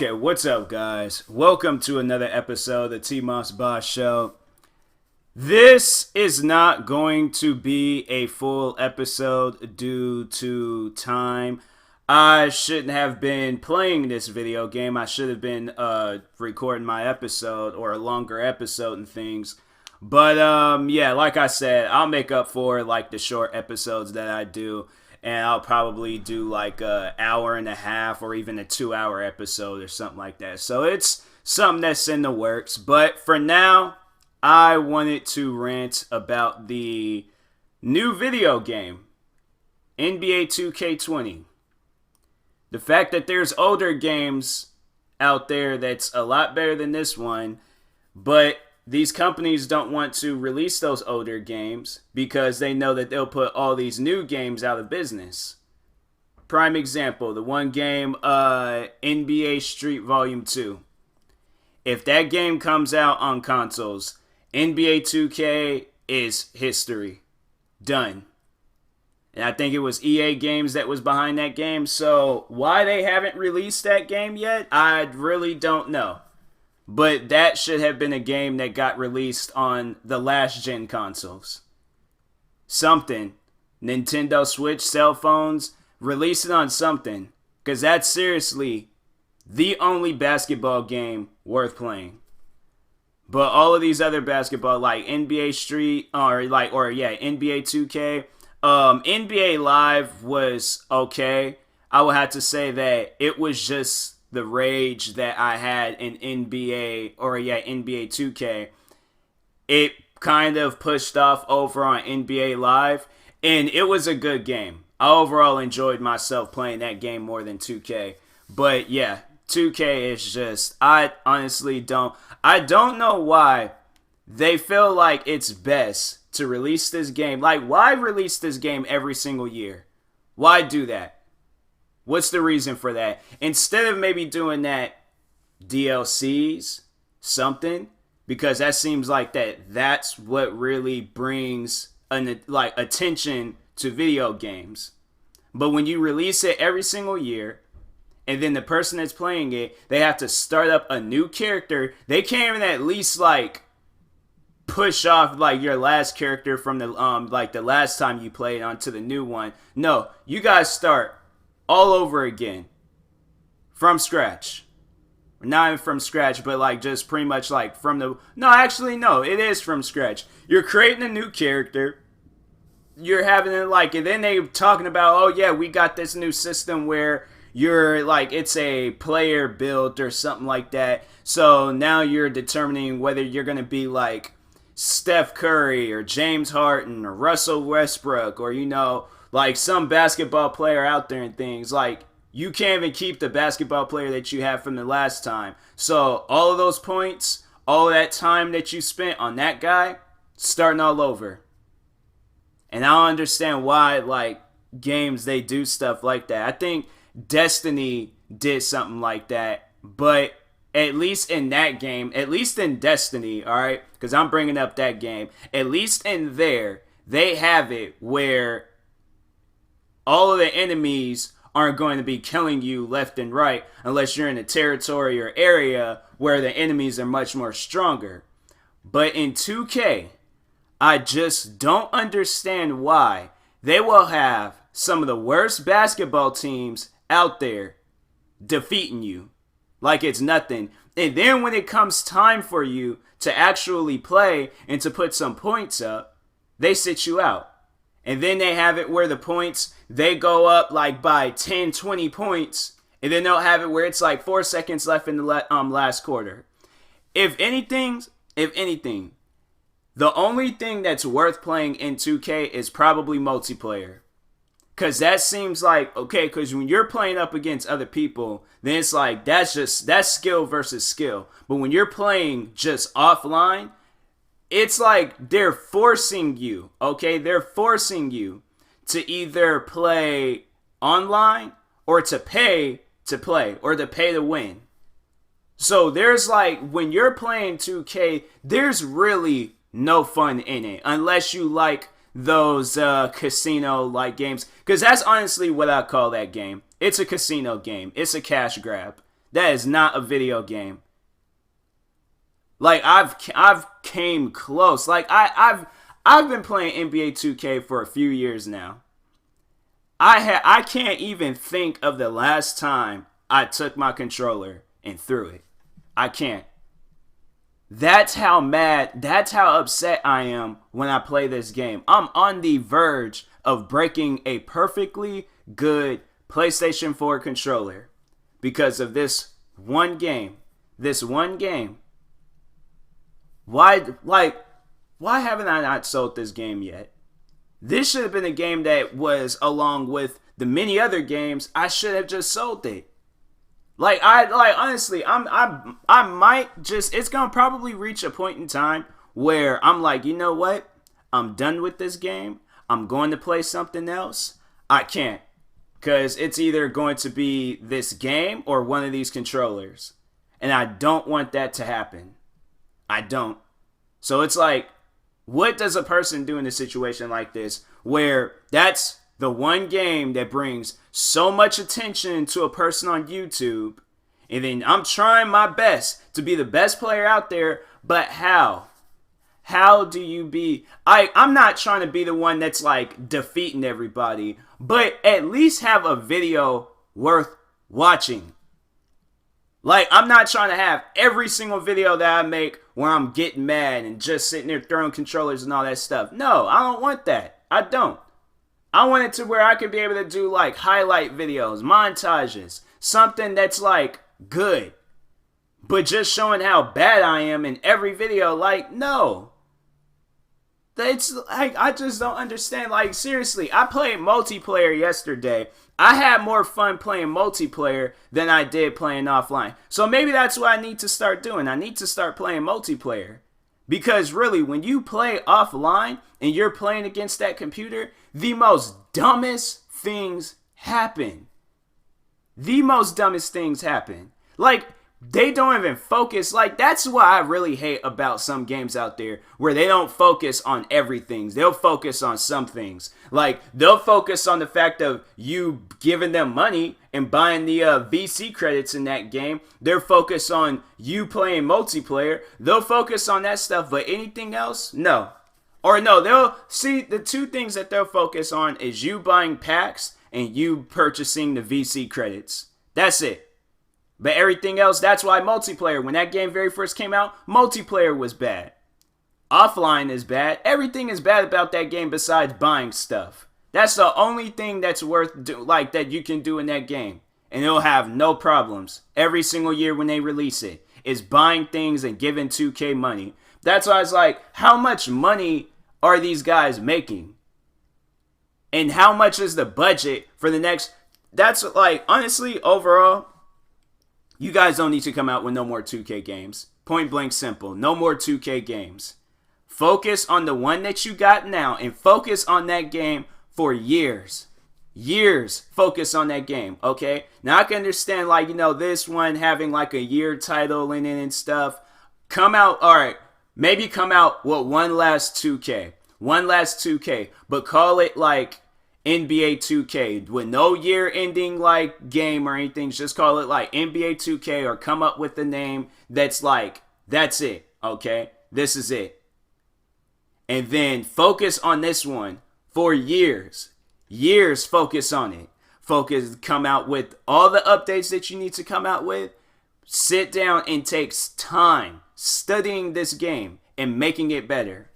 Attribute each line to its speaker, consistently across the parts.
Speaker 1: Okay, what's up, guys? Welcome to another episode of the TMossBoss Show. This is not going to be a full episode due to time. I shouldn't have been playing this video game. I should have been recording my episode or a longer episode and things. But yeah, like I said, I'll make up for like the short episodes that I do. And I'll probably do like an hour and a half or even a 2-hour episode or something like that. So it's something that's in the works. But for now, I wanted to rant about the new video game, NBA 2K20. The fact that there's older games out there that's a lot better than this one, but these companies don't want to release those older games because they know that they'll put all these new games out of business. Prime example, the one game, NBA Street Volume 2. If that game comes out on consoles, NBA 2K is history. Done. And I think it was EA Games that was behind that game. So why they haven't released that game yet, I really don't know. But that should have been a game that got released on the last gen consoles. Something. Nintendo Switch, cell phones, release it on something. Because that's seriously the only basketball game worth playing. But all of these other basketball, like NBA Street, NBA 2K, NBA Live was okay. I would have to say that it was just the rage that I had in NBA 2K. It kind of pushed off over on NBA Live, and it was a good game. I overall enjoyed myself playing that game more than 2K. But yeah, 2K is just, I don't know why they feel like it's best to release this game. Like, why release this game every single year? Why do that? What's the reason for that? Instead of maybe doing that, DLCs, something, because that seems like that's what really brings attention to video games. But when you release it every single year, and then the person that's playing it, they have to start up a new character, they can't even at least push off your last character from the the last time you played onto the new one. No, you guys start all over again. From scratch. Not even from scratch, but just pretty much from the... No, actually, no. It is from scratch. You're creating a new character. You're having it and then they talking about, oh yeah, we got this new system where you're it's a player build or something like that. So now you're determining whether you're going to be Steph Curry or James Harden or Russell Westbrook or, some basketball player out there and things. You can't even keep the basketball player that you have from the last time. So all of those points, all of that time that you spent on that guy, starting all over. And I don't understand why, games, they do stuff like that. I think Destiny did something like that. But at least in that game, at least in Destiny, alright? Because I'm bringing up that game. At least in there, they have it where all of the enemies aren't going to be killing you left and right unless you're in a territory or area where the enemies are much more stronger. But in 2K, I just don't understand why they will have some of the worst basketball teams out there defeating you like it's nothing. And then when it comes time for you to actually play and to put some points up, they sit you out. And then they have it where the points, they go up by 10, 20 points. And then they'll have it where it's 4 seconds left in the last quarter. If anything, the only thing that's worth playing in 2K is probably multiplayer. Because that seems okay, because when you're playing up against other people, then it's that's skill versus skill. But when you're playing just offline, it's they're forcing you, okay? They're forcing you to either play online or to pay to play or to pay to win. So there's when you're playing 2K, there's really no fun in it unless you those casino games, because that's honestly what I call that game. It's a casino game. It's a cash grab. That is not a video game. Like I've came close. Like I've been playing NBA 2K for a few years now. I can't even think of the last time I took my controller and threw it. I can't. That's how mad, that's how upset I am when I play this game. I'm on the verge of breaking a perfectly good PlayStation 4 controller because of this one game. This one game. Why haven't I not sold this game yet? This should have been a game that was along with the many other games. I should have just sold it. Honestly, I might just, it's gonna probably reach a point in time where I'm like, you know what? I'm done with this game. I'm going to play something else. I can't, because it's either going to be this game or one of these controllers, and I don't want that to happen. I don't. So it's like, what does a person do in a situation like this where that's the one game that brings so much attention to a person on YouTube, and then I'm trying my best to be the best player out there, but how? How do you be... I'm not trying to be the one that's like defeating everybody, but at least have a video worth watching. Like, I'm not trying to have every single video that I make where I'm getting mad and just sitting there throwing controllers and all that stuff. No, I don't want that. I don't. I want it to where I could be able to do like highlight videos, montages, something that's like good. But just showing how bad I am in every video, like, no. It's like, I just don't understand. Like, seriously, I played multiplayer yesterday. I had more fun playing multiplayer than I did playing offline. So maybe that's what I need to start doing. I need to start playing multiplayer. Because really, when you play offline and you're playing against that computer, the most dumbest things happen. The most dumbest things happen. Like, they don't even focus. Like, that's what I really hate about some games out there, where they don't focus on everything. They'll focus on some things. Like, they'll focus on the fact of you giving them money and buying the VC credits in that game. They're focused on you playing multiplayer. They'll focus on that stuff, but anything else, no. Or no, they'll see the two things that they'll focus on is you buying packs and you purchasing the VC credits. That's it. But everything else, that's why multiplayer, when that game very first came out, multiplayer was bad. Offline is bad. Everything is bad about that game besides buying stuff. That's the only thing that's worth that you can do in that game. And it'll have no problems. Every single year when they release it, is buying things and giving 2K money. That's why I was like, how much money are these guys making? And how much is the budget for the next... That's like, honestly, overall... You guys don't need to come out with no more 2K games. Point blank simple. No more 2K games. Focus on the one that you got now and focus on that game for years. Years. Focus on that game, okay? Now I can understand, like, you know, this one having like a year title in it and stuff. Come out, alright, maybe come out with one last 2K. One last 2K. But call it like... NBA 2K with no year ending like game or anything. Just call it like NBA 2K or come up with a name that's like, that's it, okay? This is it. And then focus on this one for years. Years, focus on it. Focus, come out with all the updates that you need to come out with. Sit down and take time studying this game and making it better.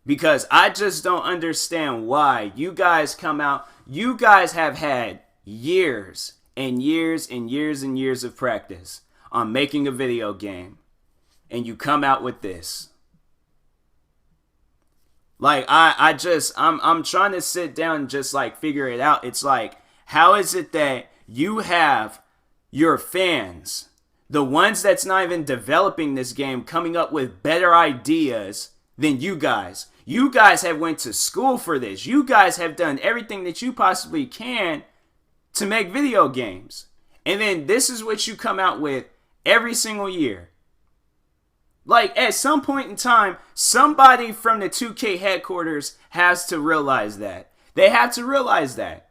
Speaker 1: Because I just don't understand why you guys come out. You guys have had years and years and years and years of practice on making a video game. And you come out with this. Like, I'm trying to sit down and just like figure it out. It's like, how is it that you have your fans, the ones that's not even developing this game, coming up with better ideas than you guys? You guys have went to school for this. You guys have done everything that you possibly can to make video games. And then this is what you come out with every single year. Like, at some point in time, somebody from the 2K headquarters has to realize that. They have to realize that.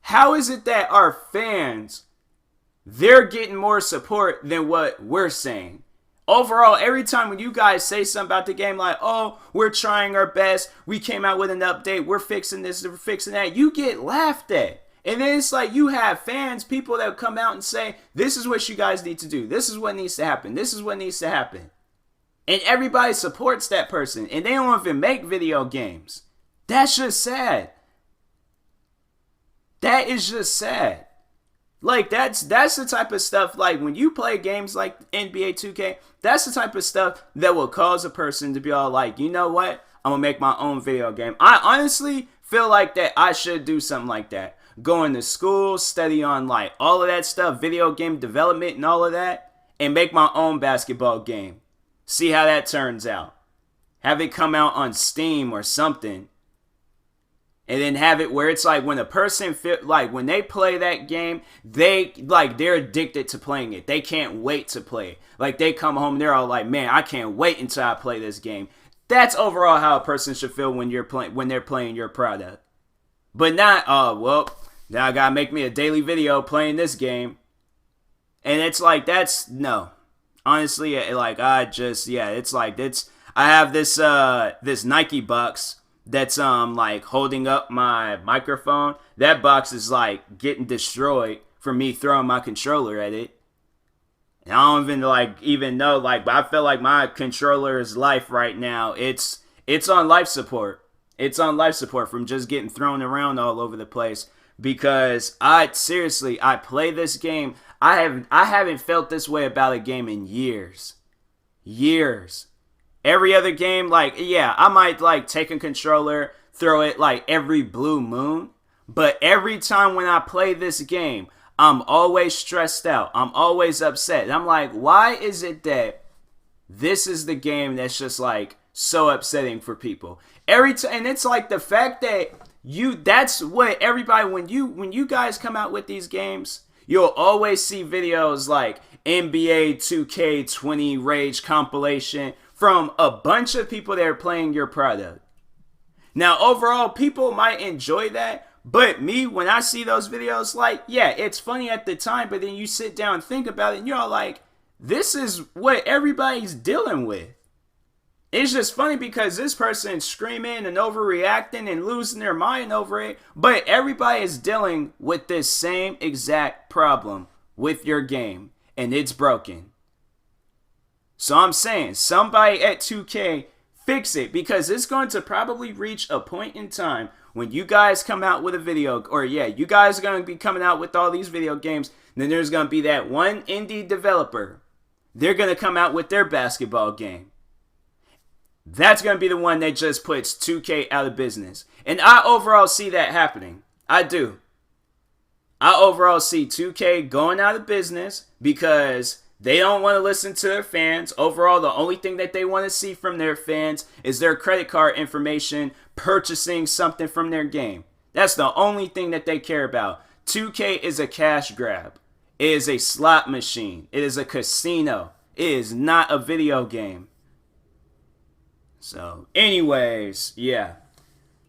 Speaker 1: How is it that our fans they're getting more support than what we're saying. Overall, every time when you guys say something about the game, like, oh, we're trying our best, we came out with an update, we're fixing this, we're fixing that, you get laughed at. And then it's like you have fans, people that come out and say, this is what you guys need to do, this is what needs to happen, this is what needs to happen. And everybody supports that person, and they don't even make video games. That's just sad. That is just sad. Like, that's the type of stuff, like, when you play games like NBA 2K, that's the type of stuff that will cause a person to be all like, you know what? I'm going to make my own video game. I honestly feel like that I should do something like that. Going to school, study on, like, all of that stuff, video game development and all of that, and make my own basketball game. See how that turns out. Have it come out on Steam or something. And then have it where it's like when a person when they play that game, they're addicted to playing it. They can't wait to play it. Like, they come home, they're all like, man, I can't wait until I play this game. That's overall how a person should feel when they're playing your product. But not, oh, well, now I gotta make me a daily video playing this game. And it's like, that's, no. Honestly, like, I have this Nike box that's like holding up my microphone. That box is like getting destroyed from me throwing my controller at it. And I don't even know, but I feel like my controller's life right now, it's on life support. It's on life support from just getting thrown around all over the place. Because I play this game. I haven't felt this way about a game in years. Every other game, I might take a controller, throw it every blue moon. But every time when I play this game, I'm always stressed out. I'm always upset. And I'm like, why is it that this is the game that's just so upsetting for people? And it's like the fact that that's what everybody, when you guys come out with these games, you'll always see videos like NBA 2K20 Rage compilation from a bunch of people that are playing your product. Now, overall, people might enjoy that, but me, when I see those videos, it's funny at the time, but then you sit down and think about it, and you're all like, this is what everybody's dealing with. It's just funny because this person's screaming and overreacting and losing their mind over it, but everybody is dealing with this same exact problem with your game, and it's broken. So I'm saying, somebody at 2K, fix it, because it's going to probably reach a point in time when you guys come out with a video, you guys are going to be coming out with all these video games, and then there's going to be that one indie developer. They're going to come out with their basketball game. That's going to be the one that just puts 2K out of business. And I overall see that happening. I do. I overall see 2K going out of business because they don't want to listen to their fans. Overall, the only thing that they want to see from their fans is their credit card information purchasing something from their game. That's the only thing that they care about. 2K is a cash grab. It is a slot machine. It is a casino. It is not a video game. So, anyways, yeah.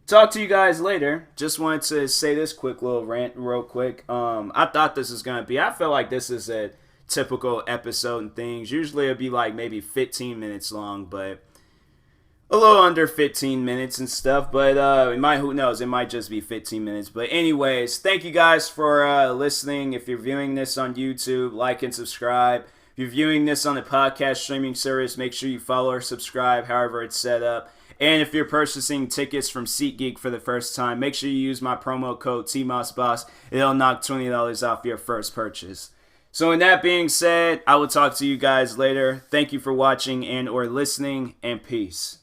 Speaker 1: Talk to you guys later. Just wanted to say this quick little rant real quick. I thought this was going to be, I feel like this is a typical episode and things. Usually it'd be maybe 15 minutes long, but a little under 15 minutes and stuff. But who knows, it might just be 15 minutes. But anyways, thank you guys for listening. If you're viewing this on YouTube, like and subscribe. If you're viewing this on the podcast streaming service, make sure you follow or subscribe, however it's set up. And if you're purchasing tickets from SeatGeek for the first time, make sure you use my promo code TMossBoss. It'll knock $20 off your first purchase. So in that being said, I will talk to you guys later. Thank you for watching and or listening, and peace.